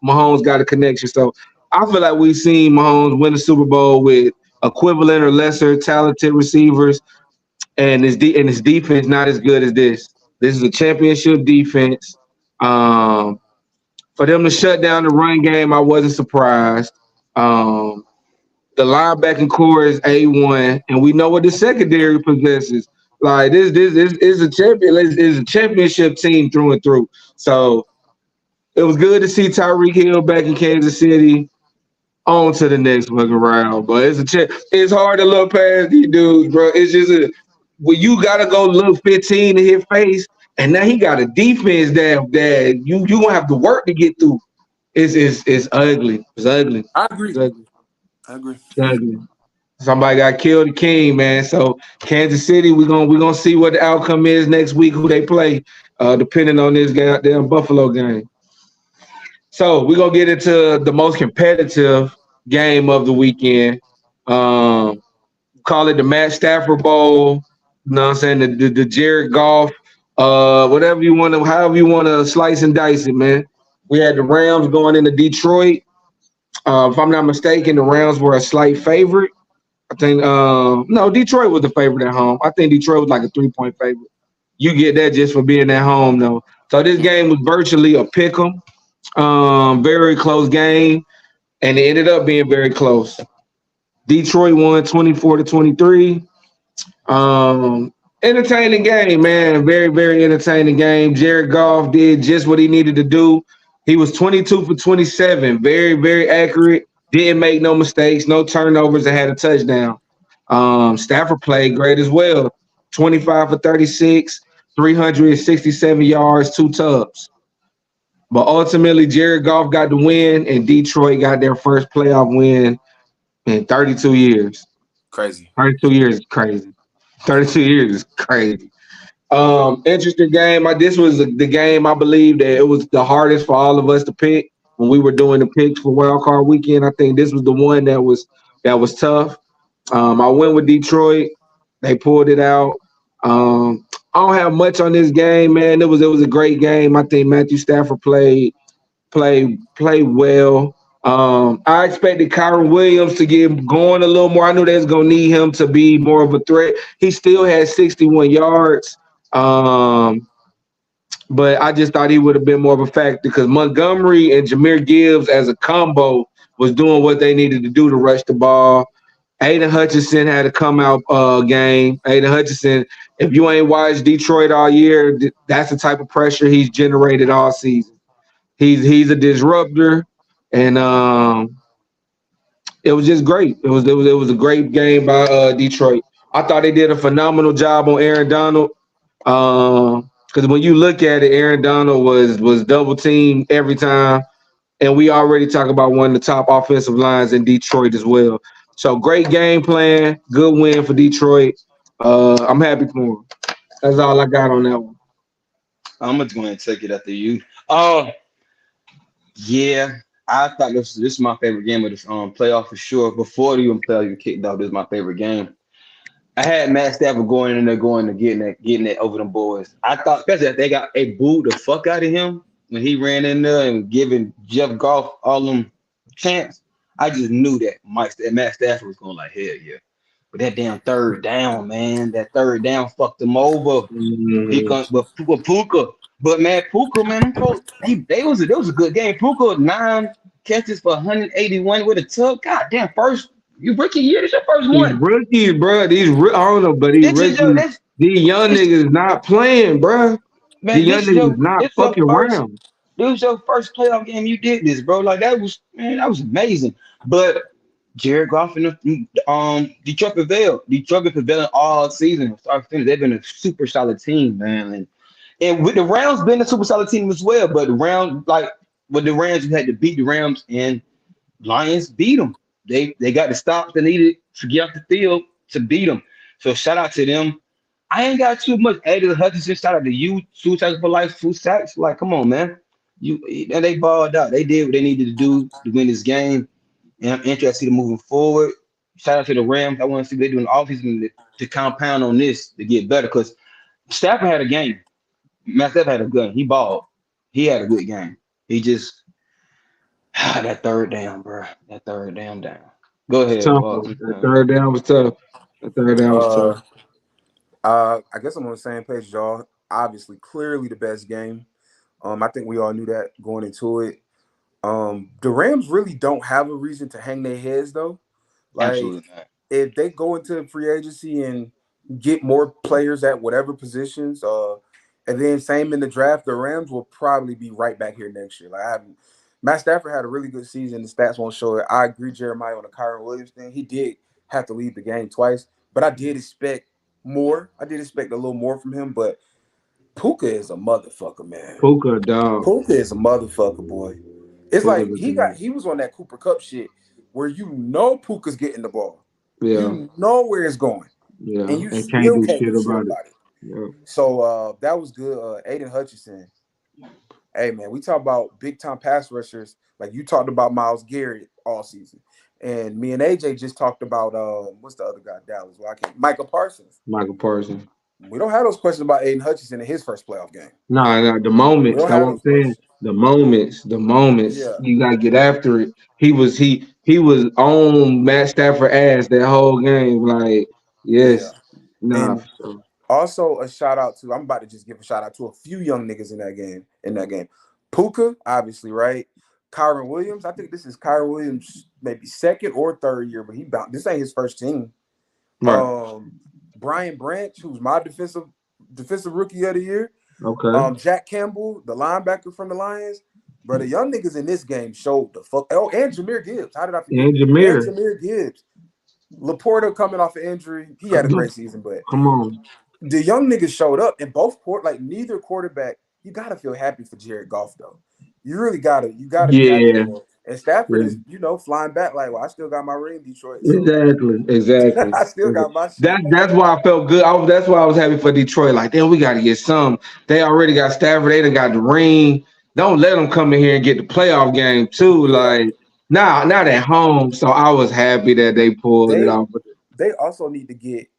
Mahomes got a connection. So I feel like we've seen Mahomes win the Super Bowl with equivalent or lesser talented receivers, and his defense not as good as this. This is a championship defense. For them to shut down the run game, I wasn't surprised. The linebacking core is A1, and we know what the secondary possesses. Like this is a champion. It's a championship team through and through. So it was good to see Tyreek Hill back in Kansas City. On to the next fucking round, but it's hard to look past these dudes, bro. It's just you gotta go look 15 to his face. And now he got a defense that you gonna have to work to get through. It's ugly. It's ugly. I agree. It's ugly. Somebody got killed the king, man. So Kansas City, we're gonna see what the outcome is next week, who they play, depending on this goddamn Buffalo game. So we're gonna get into the most competitive game of the weekend. Call it the Matt Stafford Bowl. You know what I'm saying? The Jared Goff. However you want to slice and dice it, man. We had the Rams going into Detroit. If I'm not mistaken, the Rams were a slight favorite. I think no, Detroit was the favorite at home. I think Detroit was like a 3-point favorite. You get that just for being at home, though. So this game was virtually a pick'em. Very close game, and it ended up being very close. Detroit won 24-23. Entertaining game, man. Very, very entertaining game. Jared Goff did just what he needed to do. He was 22 for 27. Very, very accurate. Didn't make no mistakes, no turnovers, and had a touchdown. Stafford played great as well. 25 for 36, 367 yards, 2 tubs. But ultimately, Jared Goff got the win, and Detroit got their first playoff win in 32 years. Crazy. 32 years is crazy. 32 years is crazy. Interesting game. This was the game I believe that it was the hardest for all of us to pick when we were doing the picks for Wild Card Weekend. I think this was the one that was tough. I went with Detroit. They pulled it out. I don't have much on this game, man. It was a great game. I think Matthew Stafford played well. I expected Kyron Williams to get going a little more. I knew they was gonna need him to be more of a threat. He still had 61 yards. But I just thought he would have been more of a factor because Montgomery and Jahmyr Gibbs as a combo was doing what they needed to do to rush the ball. Aiden Hutchinson had a come out game. Aiden Hutchinson, if you ain't watched Detroit all year, that's the type of pressure he's generated all season. He's a disruptor, and it was just great. It was a great game by Detroit. I thought they did a phenomenal job on Aaron Donald. Because when you look at it, Aaron Donald was double teamed every time, and we already talk about one of the top offensive lines in Detroit as well. So great game plan, good win for Detroit. I'm happy for him. That's all I got on that one. I'm just going to take it after you. Yeah, I thought this is my favorite game of this playoff for sure. Before the playoff even kicked off, this is my favorite game. I had Matt Stafford going in there, getting it over them boys. I thought, especially if they got booed the fuck out of him when he ran in there and giving Jeff Goff all them chance. I just knew that Matt Stafford was going like, hell yeah. But that damn third down, man, fucked him over. But Puka. But man, Puka, man, they was a good game. Puka 9 catches for 181 with a tug. God damn, you rookie year, this your first one. These rookies, bro. I don't know, but these rookies, these young niggas not playing, bro. Man, these young niggas not fucking around. This was your first playoff game you did this, bro. Like that was amazing. But Jared Goff and Detroit prevailed. Detroit been prevailing all season. Start to finish, they've been a super solid team, man. And with the Rams being a super solid team as well. But with the Rams, you had to beat the Rams, and Lions beat them. They got the stops they needed to get off the field to beat them. So shout out to them. I ain't got too much. Aiden Hutchinson, shout out to you. 2 tackles for life, 2 sacks. Like, come on, man. And they balled out. They did what they needed to do to win this game. And I'm interested to see them moving forward. Shout out to the Rams. I want to see what they're doing the offseason to compound on this to get better. Because Stafford had a game. Matt Stafford had a gun. He balled. He had a good game. He just that third down, bro. That third down. Go ahead. That third down was tough. I guess I'm on the same page as y'all. Obviously, clearly the best game. I think we all knew that going into it. The Rams really don't have a reason to hang their heads though. Like, absolutely not. If they go into free agency and get more players at whatever positions, and then same in the draft, the Rams will probably be right back here next year. Matt Stafford had a really good season. The stats won't show it. I agree, Jeremiah, on the Kyron Williams thing. He did have to leave the game twice, but I did expect more. I did expect a little more from him, but Puka is a motherfucker, man. Puka, dog. Puka is a motherfucker, boy. It's like he was on that Cooper Kupp shit where Puka's getting the ball. Yeah. You know where it's going. Yeah. And you still can't do shit about it. Yeah. So that was good. Aiden Hutchinson. Hey man, we talk about big time pass rushers. Like you talked about Myles Garrett all season. And me and AJ just talked about what's the other guy, Dallas? Michael Parsons. We don't have those questions about Aiden Hutchinson in his first playoff game. No, the moments. That's what I'm saying. The moments. Yeah. You gotta get after it. He was on Matt Stafford ass that whole game. Like, yes. Yeah. Also a shout out to, I'm about to just give a shout out to a few young niggas in that game. Puka, obviously, right? Kyron Williams. I think this is Kyron Williams' maybe second or third year, but this ain't his first team. Right. Brian Branch, who's my defensive rookie of the year. Okay. Jack Campbell, the linebacker from the Lions. But the young niggas in this game showed the fuck. Oh, and Jahmyr Gibbs. How did I forget? And Jahmyr Gibbs. Laporta coming off an injury. He had a great season, but come on. The young niggas showed up, and neither quarterback. You gotta feel happy for Jared Goff though. You really gotta. You gotta. Yeah. And Stafford is, flying back like, well, I still got my ring, Detroit. So. Exactly. I still got my shit. That's why I felt good. That's why I was happy for Detroit. Like, damn, we got to get some. They already got Stafford. They done got the ring. Don't let them come in here and get the playoff game too. Like, not at home. So I was happy that they pulled it off. They also need to get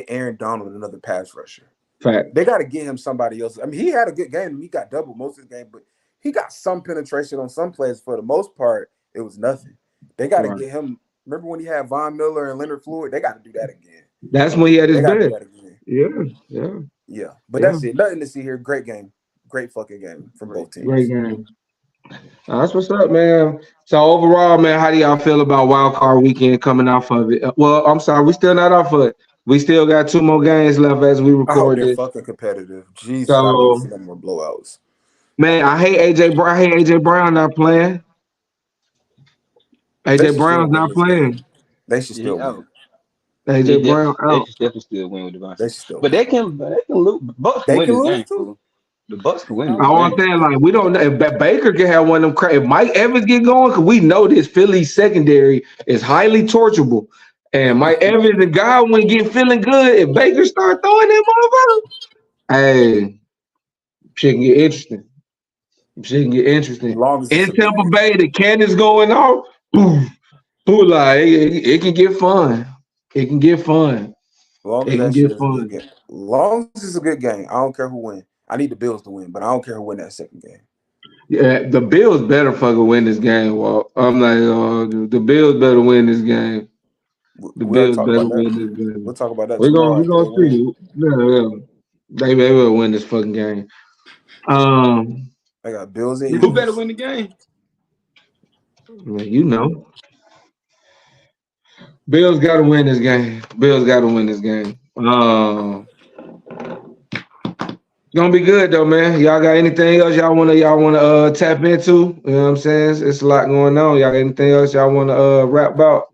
Aaron Donald another pass rusher. Fact. They got to get him somebody else. I mean, he had a good game. He got double most of his game, but he got some penetration on some plays. For the most part, it was nothing. They got to get him. Remember when he had Von Miller and Leonard Floyd? They got to do that again. That's when he had his best. Yeah. But that's it. Nothing to see here. Great game. Great fucking game from both teams. Great game. That's what's up, man. So overall, man, how do y'all feel about Wild Card Weekend coming off of it? Well, I'm sorry, we still not off of it. We still got 2 more games left as we record this. They're fucking competitive. Jeez, so, I more blowouts. Man, I hate AJ Brown not playing. AJ Brown's not playing. They should still win. AJ Brown out. They should definitely still win with Devontae. They should still but they can lose. Bucks can win this game. The Bucks can win. I want to say, like, we don't know if Baker can have one of them. If Mike Evans get going, because we know this Philly secondary is highly torturable. And Mike Evans and Godwin get feeling good. If Baker start throwing them motherfuckers, hey, shit can get interesting. In Tampa Bay, the cannon's going off. Boom, like it can get fun. Long as it's a good game, I don't care who wins. I need the Bills to win, but I don't care who win that second game. Yeah, the Bills better fucking win this game, Walt. I'm like, the Bills better win this game. The Bills better win this game. We'll talk about that. We're gonna see. Yeah. They will win this fucking game. I got Bills in. Who better win the game? Well, you know. Bills gotta win this game. Gonna be good though, man. Y'all got anything else y'all wanna tap into? You know what I'm saying? It's a lot going on. Y'all got anything else y'all wanna rap about?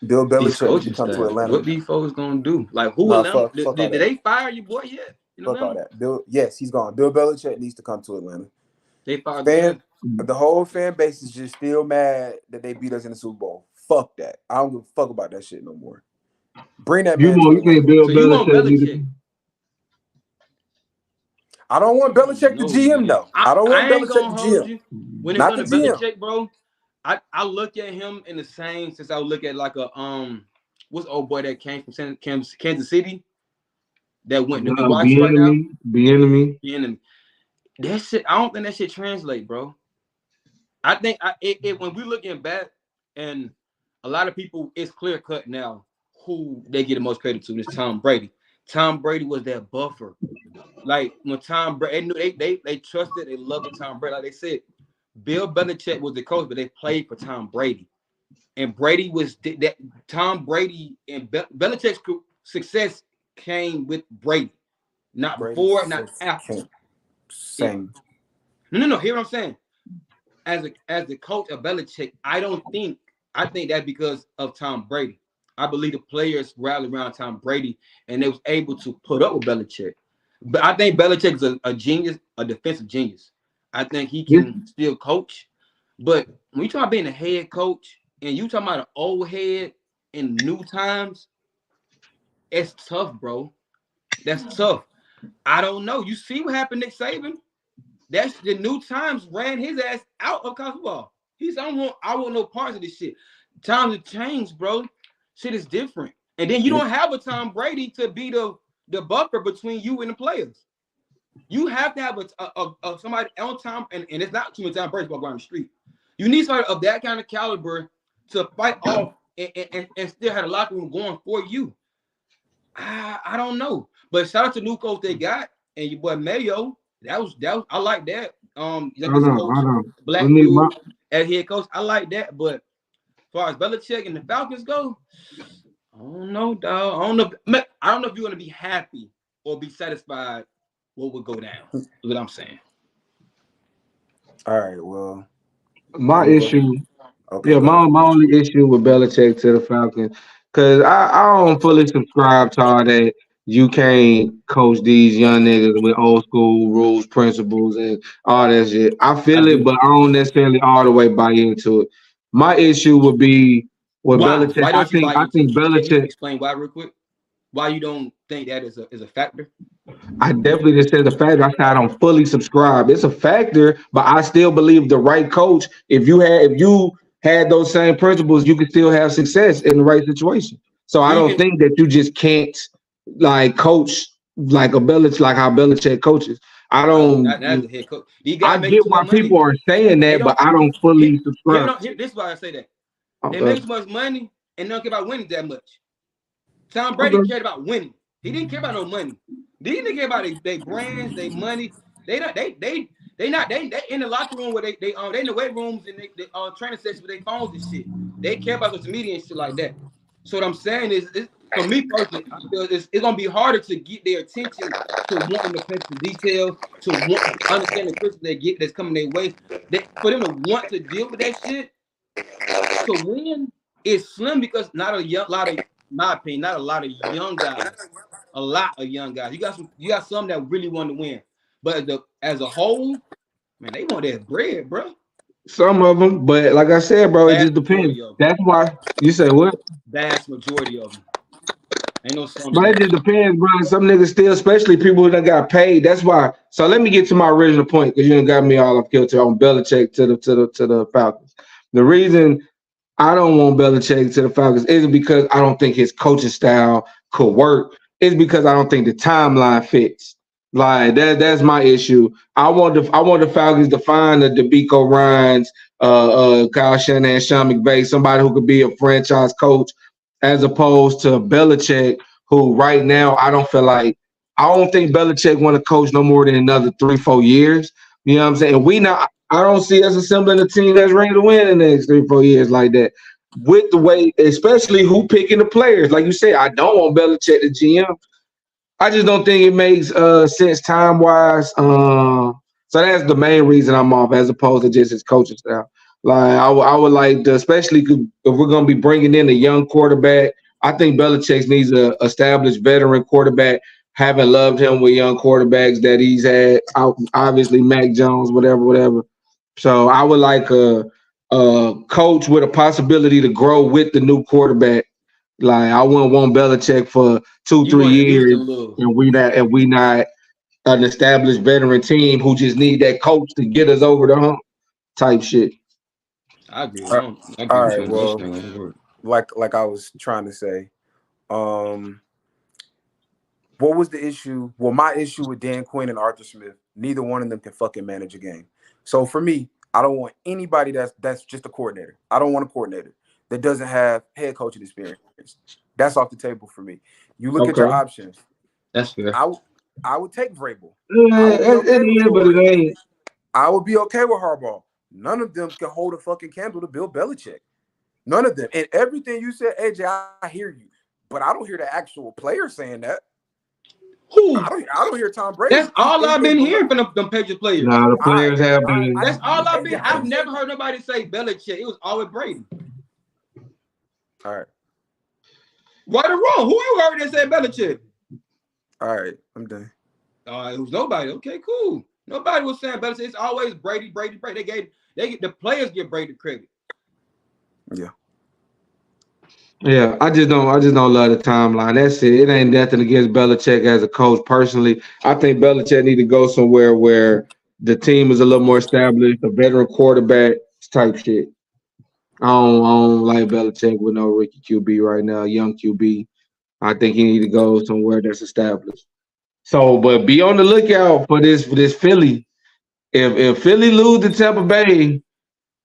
Bill Belichick come to Atlanta. What these folks gonna do? Like who Atlanta? Did they fire your boy yet? Fuck all that. Yes, he's gone. Bill Belichick needs to come to Atlanta. They fired the whole fan base is just still mad that they beat us in the Super Bowl. Fuck that. I don't give a fuck about that shit no more. Bring that man. You think Bill Belichick? I don't want Belichick to GM though. I don't want Belichick to GM. When it comes to Belichick, bro, I look at him in the same since I would look at like a what's the old boy that came from Kansas City that went to Milwaukee right now? The enemy. That shit, I don't think that shit translate, bro. I think when we looking back, and a lot of people, it's clear cut now who they get the most credit to. It's Tom Brady. Tom Brady was that buffer. Like when Tom Brady, they trusted, they loved Tom Brady. Like they said, Bill Belichick was the coach, but they played for Tom Brady. And Brady was that Tom Brady and Belichick's success came with Brady, not before, not after. Same. No. Hear what I'm saying? As the coach of Belichick, I think that's because of Tom Brady. I believe the players rallied around Tom Brady and they was able to put up with Belichick. But I think Belichick is a genius, a defensive genius. I think he can still coach. But when you talk about being a head coach and you talking about an old head in new times, it's tough, bro. That's tough. I don't know. You see what happened to Nick Saban? That's the new times ran his ass out of college football. He said, I want no parts of this shit. Times have changed, bro. Shit is different. And then you don't have a Tom Brady to be the buffer between you and the players. You have to have a somebody on time, and it's not too much Tom Brady walk around the street. You need somebody of that kind of caliber to fight off and still have a locker room going for you. I don't know. But shout out to new coach they got and your boy Mayo. That was I like that. Black dude as head coach. I like that. But as far as Belichick and the Falcons go, I don't know, dog. I don't know if you're gonna be happy or be satisfied what would go down. Is what I'm saying. All right, well. My issue. Okay. Yeah, my only issue with Belichick to the Falcons, because I don't fully subscribe to all that. you can't coach these young niggas with old school rules, principles, and all that shit. I feel it, but I don't necessarily all the way buy into it. My issue would be with Belichick. Why don't you buy I into think it? Can you Belichick. explain why real quick? Why you don't think that is a factor? I definitely just said the factor. I said I don't fully subscribe. It's a factor, but I still believe the right coach. If you had those same principles, you could still have success in the right situation. So I don't think that you just can't like coach like like how Belichick coaches. I don't. Not as a head coach. I get why people are saying that, but I don't fully subscribe. This is why I say that. They Okay. make too much money and don't care about winning that much. Tom Brady cared about winning. He didn't care about no money. They didn't care about their brands, their money. They in the locker room where they in the weight rooms and they training sessions with their phones and shit. They care about social media and shit like that. So what I'm saying is, for me personally, I feel it's gonna be harder to get their attention to wanting the attention to detail, to want to understand the principle they get that's coming their way. For them to want to deal with that shit to win is slim because not a lot of young guys. A lot of young guys. You got some that really want to win, but as a whole, man, they want that bread, bro. Some of them, but like I said, bro, it just depends. That's why you say what? Vast majority of them. Ain't no some. But it just depends, bro. Some niggas still, especially people who done got paid. That's why. So let me get to my original point because you done got me all off kilter on Belichick to the Falcons. The reason I don't want Belichick to the Falcons isn't because I don't think his coaching style could work. It's because I don't think the timeline fits. Like that's my issue. I want the Falcons to find the DeMeco Ryans, Kyle Shanahan, Sean McVay, somebody who could be a franchise coach, as opposed to Belichick, who right now I don't think Belichick want to coach no more than another 3-4 years. You know what I'm saying? I don't see us assembling a team that's ready to win in the next 3-4 years like that. With the way, especially who picking the players. Like you said, I don't want Belichick to GM. I just don't think it makes sense time-wise. So that's the main reason I'm off, as opposed to just his coaching style. Like I would like to, especially if we're going to be bringing in a young quarterback. I think Belichick needs an established veteran quarterback. Haven't loved him with young quarterbacks that he's had. Obviously, Mac Jones, whatever. So I would like a coach with a possibility to grow with the new quarterback. Like I wouldn't want Belichick for 2-3 years, and we not an established veteran team who just need that coach to get us over the hump type shit. I agree. All right. Well, like I was trying to say, what was the issue? Well, my issue with Dan Quinn and Arthur Smith, neither one of them can fucking manage a game. So for me, I don't want anybody that's just a coordinator. I don't want a coordinator that doesn't have head coaching experience. That's off the table for me. You look at your options. That's fair. I would take Vrabel. I would be okay with Harbaugh. None of them can hold a fucking candle to Bill Belichick. None of them. And everything you said, AJ, I hear you. But I don't hear the actual player saying that. Who? I don't hear Tom Brady. That's all I've been hearing from them Patriots players. No, the players have been. That's all I've been. I've never heard nobody say Belichick. It was always Brady. All right. Right or wrong? Who you heard that say Belichick? All right, I'm done. It was nobody. Okay, cool. Nobody was saying Belichick. It's always Brady. The players give Brady credit. Yeah. Yeah, I just don't love the timeline. That's it. It ain't nothing against Belichick as a coach personally. I think Belichick need to go somewhere where the team is a little more established, a veteran quarterback type shit. I don't like Belichick with no rookie QB right now, young QB. I think he need to go somewhere that's established. So, but be on the lookout for this Philly. If Philly lose to Tampa Bay,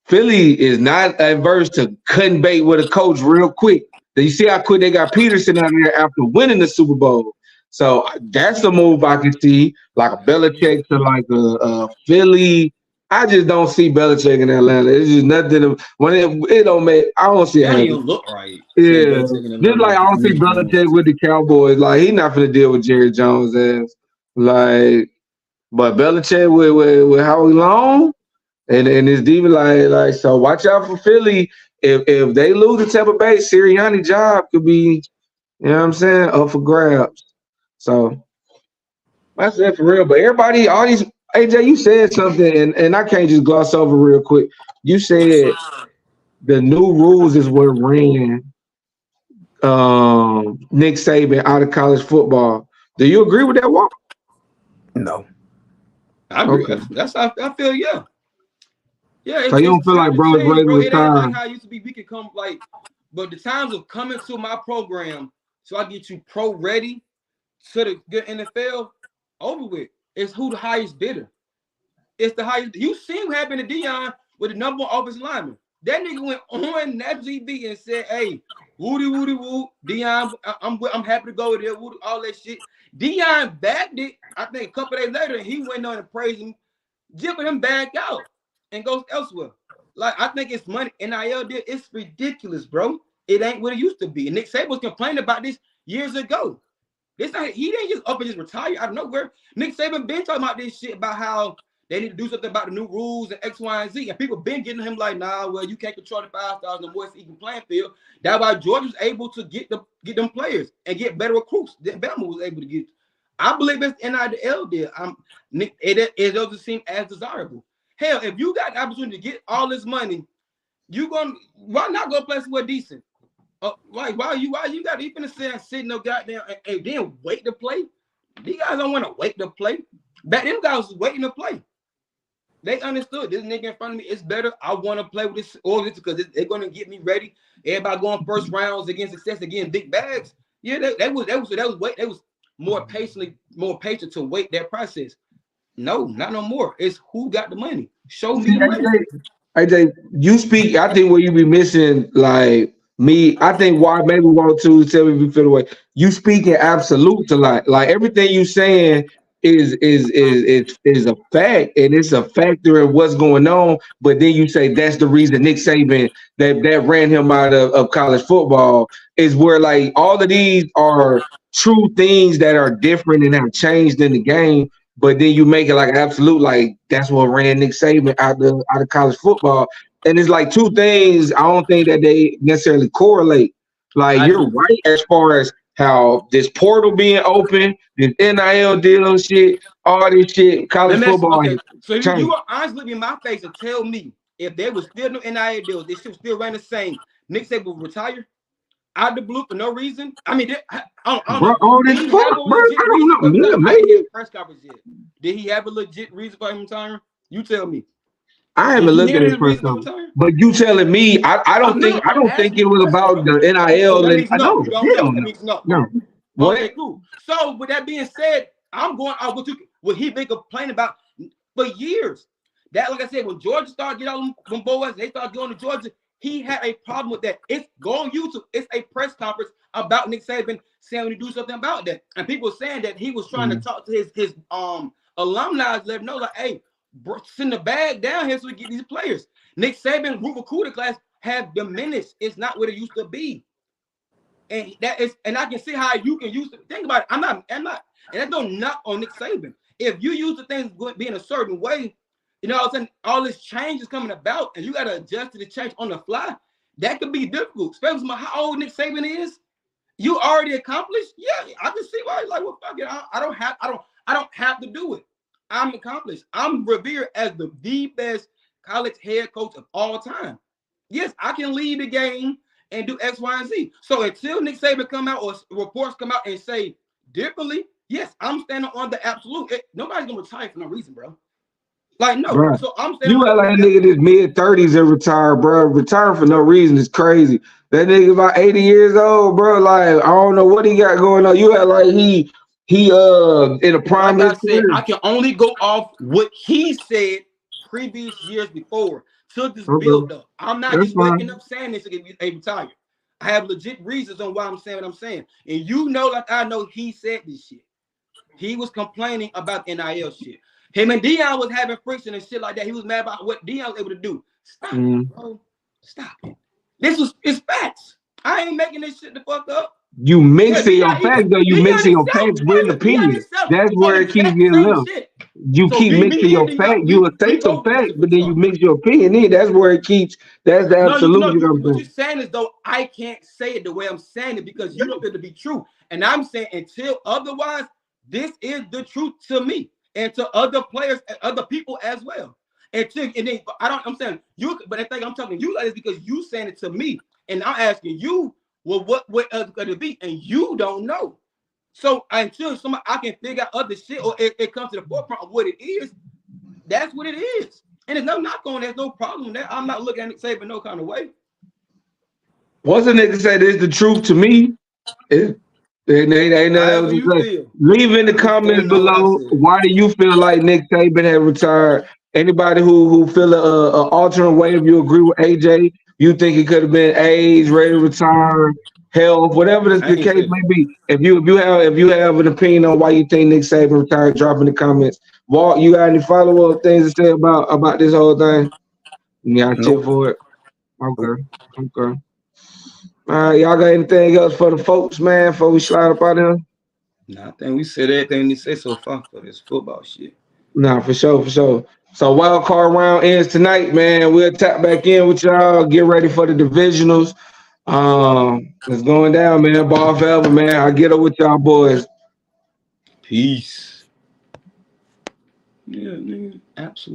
Philly is not adverse to cutting bait with a coach real quick. You see how quick they got Peterson out there after winning the Super Bowl. So that's a move I can see, like a Belichick to like a Philly. I just don't see Belichick in Atlanta. It's just nothing. When it don't make, I don't see it. That don't look right. Yeah, just like I don't see Belichick with the Cowboys. Like he's not gonna deal with Jerry Jones ass. Like, but Belichick with Howie Long. And it's even like so. Watch out for Philly. If they lose to Tampa Bay, Sirianni job could be, you know what I'm saying, up for grabs. So that's it for real. But everybody, all these AJ, you said something, and I can't just gloss over real quick. You said the new rules is what ran Nick Saban out of college football. Do you agree with that, Walk? No. I agree. Okay. That's how I feel, yeah. Yeah. So you don't feel like bro is ready to retire? It ain't like how it used to be. We could come but the times of coming to my program so I get you pro ready to the good NFL over with. It's who the highest bidder. It's the highest. You seen what happened to Deion with the number one offensive lineman. That nigga went on that TV and said, "Hey, woody woo, Deion, I'm happy to go there, woody, all that shit." Deion backed it. I think a couple days later, he went on and praised him, jipping him back out and goes elsewhere. Like I think it's money. NIL deal. It's ridiculous, bro. It ain't what it used to be. And Nick Saban was complaining about this years ago. He didn't just up and just retire out of nowhere. Nick Saban been talking about this shit about how they need to do something about the new rules and X, Y, and Z. And people been getting him like, nah, well, you can't control the 5,000 no more. It's even playing field. That's why Georgia was able to get them players and get better recruits than Bama was able to get. I believe it's NIL deal. It doesn't seem as desirable. Hell, if you got the opportunity to get all this money, why not go play somewhere decent? Like why you got to even sit no goddamn and then wait to play? These guys don't want to wait to play. Back them guys was waiting to play. They understood this nigga in front of me. It's better. I want to play with this organization because they're going to get me ready. Everybody going first rounds against success again, big bags. Yeah, they was more patient to wait that process. No, not no more. It's who got the money. Show me the money. AJ, you speak. I think where you be missing, like me. I think why maybe 1 or 2 tell me if you feel the way. You speaking absolute to like everything you saying is a fact, and it's a factor in what's going on. But then you say that's the reason Nick Saban that ran him out of college football is where like all of these are true things that are different and have changed in the game. But then you make it like absolute, like that's what ran Nick Saban out of college football. And it's like two things. I don't think that they necessarily correlate. Like you're right as far as how this portal being open, this NIL deal shit, all this shit, college football. Okay. So you will honestly look in my face and tell me if there was still no NIL deals, they should still ran the same. Nick Saban will retire out the blue for no reason. I mean, I don't know. Press conference yet. Did he have a legit reason for him retiring? You tell me. I haven't looked at his press conference, but you telling me I don't think it was about the NIL. No. Okay, cool. So with that being said, I'm going out what he been complaining about for years. That, like I said, when Georgia started getting all them boys, they started going to Georgia. He had a problem with that. It's go on YouTube. It's a press conference about Nick Saban saying to do something about that, and people saying that he was trying to talk to his alumni, let them know like, hey, bro, send the bag down here so we get these players. Nick Saban recruiting class have diminished. It's not what it used to be, and I can see how you can use it. Think about it. I'm not, and that's no knock on Nick Saban. If you use the things being a certain way, you know, all of a sudden, all this change is coming about, and you got to adjust to the change on the fly. That could be difficult, especially with how old Nick Saban is. You already accomplished. Yeah, I can see why he's like, well, fuck it. I don't have to do it. I'm accomplished. I'm revered as the best college head coach of all time. Yes, I can lead the game and do X, Y, and Z. So until Nick Saban come out or reports come out and say differently, yes, I'm standing on the absolute. Nobody's gonna retire for no reason, bro. Like, no, bro. So I'm saying you act like a nigga this mid-30s and retire, bro. Retire for no reason is crazy. That nigga about 80 years old, bro. Like, I don't know what he got going on. You act like he in a prime. Like I said, I can only go off what he said previous years before. Took this build up. I'm not just waking up saying this to get retired. I have legit reasons on why I'm saying what I'm saying. And you know, like I know, he said this shit. He was complaining about NIL shit. Him and Deion was having friction and shit like that. He was mad about what Deion was able to do. Stop it, bro. Stop it. It's facts. I ain't making this shit the fuck up. You mixing your facts, though. You mixing your facts with opinions. That's where it keeps getting left. you keep mixing your facts. You will say some facts, but then you mix your opinion in. That's where it keeps. That's the absolute. What you're saying is though I can't say it the way I'm saying it because you don't feel it to be true, and I'm saying until otherwise, this is the truth to me and to other players, and other people as well. And then I'm saying you, but I think I'm talking to you like this because you saying it to me, and I'm asking you, well, what could it be, and you don't know. So until I can figure out other shit, or it comes to the forefront of what it is, that's what it is. And there's no knock on, there's no problem there. I'm not looking at Nick Saban no kind of way. Once a nigga say this is the truth to me, ain't nothing else to say. Leave in the comments below. Why do you feel like Nick Saban had retired? Anybody who feel an alternate way, if you agree with AJ, you think it could have been age, ready to retire, health, whatever the case may be. If you have an opinion on why you think Nick Saban retired, drop in the comments. Walt, you got any follow-up things to say about this whole thing? Yeah, tip for it. Okay. All right, y'all got anything else for the folks, man, before we slide up out of here? Nah, I think we said everything we say so far for this football shit. Nah, for sure. So wild card round ends tonight, man. We'll tap back in with y'all. Get ready for the divisionals. It's going down, man. Ball forever, man. I'll get up with y'all boys. Peace. Yeah, nigga. Absolutely.